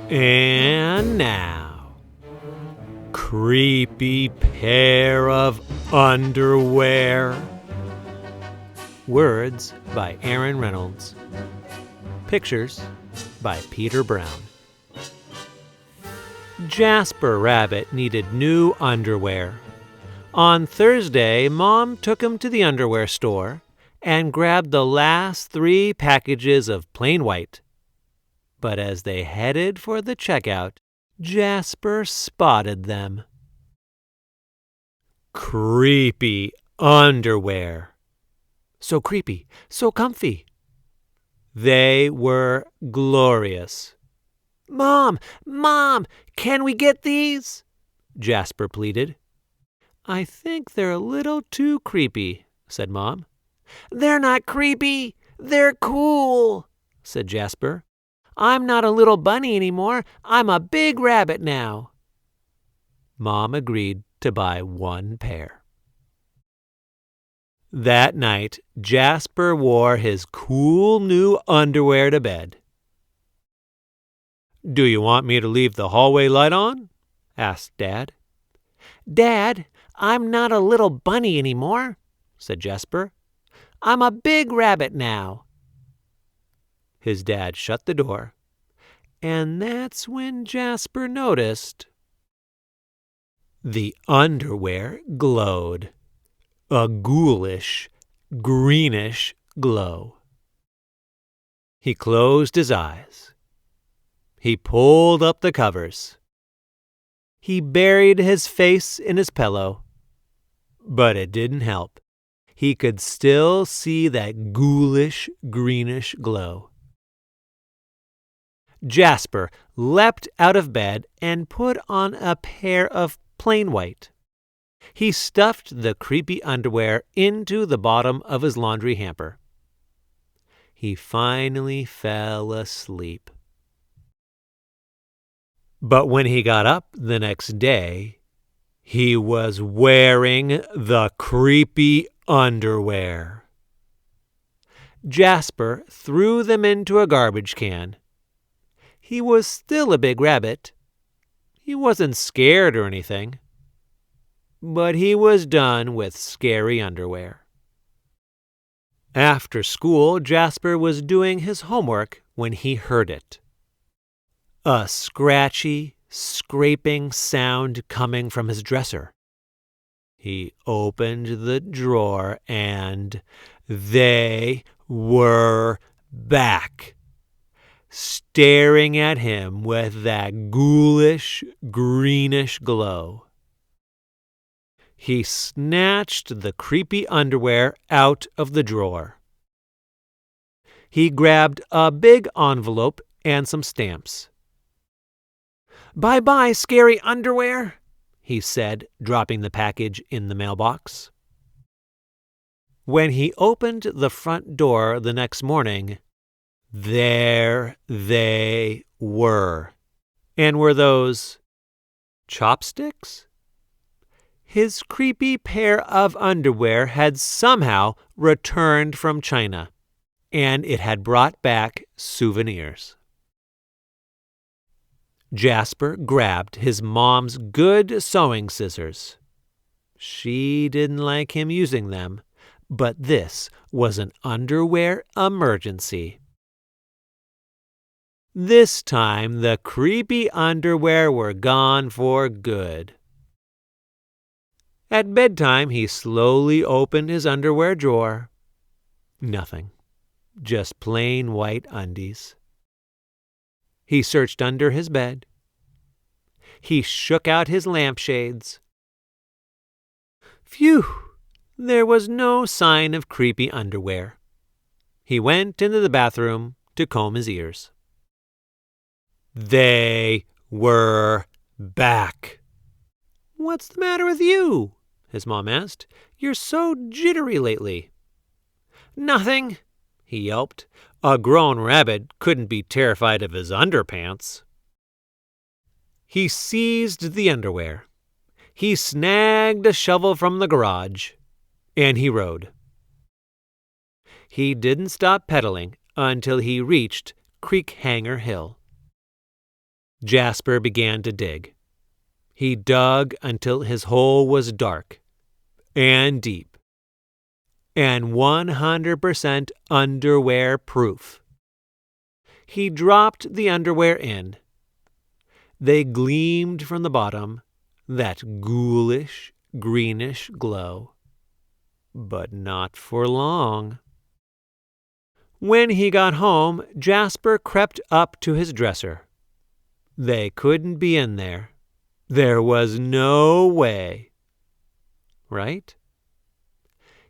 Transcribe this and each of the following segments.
And now, creepy pair of underwear. Words by Aaron Reynolds. Pictures by Peter Brown. Jasper Rabbit needed new underwear. On Thursday, Mom took him to the underwear store and grabbed the last 3 packages of plain white. But as they headed for the checkout, Jasper spotted them. Creepy underwear. So creepy, so comfy. They were glorious. Mom, can we get these? Jasper pleaded. I think they're a little too creepy, said Mom. They're not creepy, they're cool, said Jasper. I'm not a little bunny anymore. I'm a big rabbit now. Mom agreed to buy 1 pair. That night, Jasper wore his cool new underwear to bed. Do you want me to leave the hallway light on? Asked Dad. Dad, I'm not a little bunny anymore, said Jasper. I'm a big rabbit now. His dad shut the door, and that's when Jasper noticed the underwear glowed, a ghoulish, greenish glow. He closed his eyes. He pulled up the covers. He buried his face in his pillow, but it didn't help. He could still see that ghoulish, greenish glow. Jasper leapt out of bed and put on a pair of plain white. He stuffed the creepy underwear into the bottom of his laundry hamper. He finally fell asleep. But when he got up the next day, he was wearing the creepy underwear. Jasper threw them into a garbage can. He was still a big rabbit. He wasn't scared or anything. But he was done with scary underwear. After school, Jasper was doing his homework when he heard it. A scratchy, scraping sound coming from his dresser. He opened the drawer and they were back, staring at him with that ghoulish, greenish glow. He snatched the creepy underwear out of the drawer. He grabbed a big envelope and some stamps. Bye-bye, scary underwear, he said, dropping the package in the mailbox. When he opened the front door the next morning, there they were. And were those chopsticks? His creepy pair of underwear had somehow returned from China, and it had brought back souvenirs. Jasper grabbed his mom's good sewing scissors. She didn't like him using them, but this was an underwear emergency. This time, the creepy underwear were gone for good. At bedtime, he slowly opened his underwear drawer. Nothing. Just plain white undies. He searched under his bed. He shook out his lampshades. Phew! There was no sign of creepy underwear. He went into the bathroom to comb his ears. They were back. What's the matter with you? His mom asked. You're so jittery lately. Nothing, he yelped. A grown rabbit couldn't be terrified of his underpants. He seized the underwear. He snagged a shovel from the garage, and he rode. He didn't stop pedaling until he reached Creek Hanger Hill. Jasper began to dig. He dug until his hole was dark and deep and 100% underwear proof. He dropped the underwear in. They gleamed from the bottom, that ghoulish, greenish glow. But not for long. When he got home, Jasper crept up to his dresser. They couldn't be in there. There was no way. Right?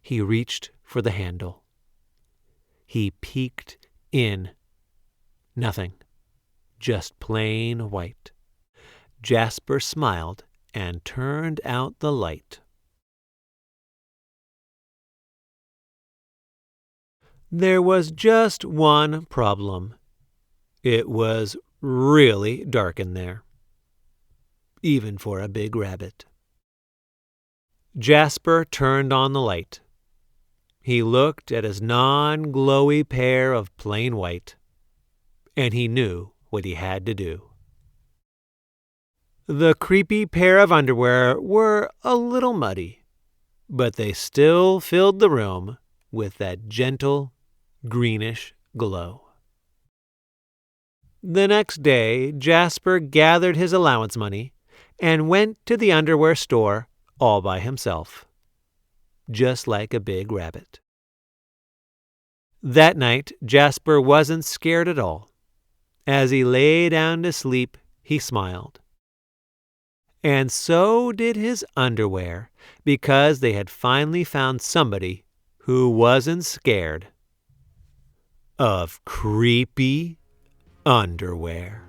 He reached for the handle. He peeked in. Nothing. Just plain white. Jasper smiled and turned out the light. There was just one problem. It was really dark in there, even for a big rabbit. Jasper turned on the light. He looked at his non-glowy pair of plain white, and he knew what he had to do. The creepy pair of underwear were a little muddy, but they still filled the room with that gentle, greenish glow. The next day, Jasper gathered his allowance money and went to the underwear store all by himself, just like a big rabbit. That night, Jasper wasn't scared at all. As he lay down to sleep, he smiled. And so did his underwear, because they had finally found somebody who wasn't scared of creepy underwear.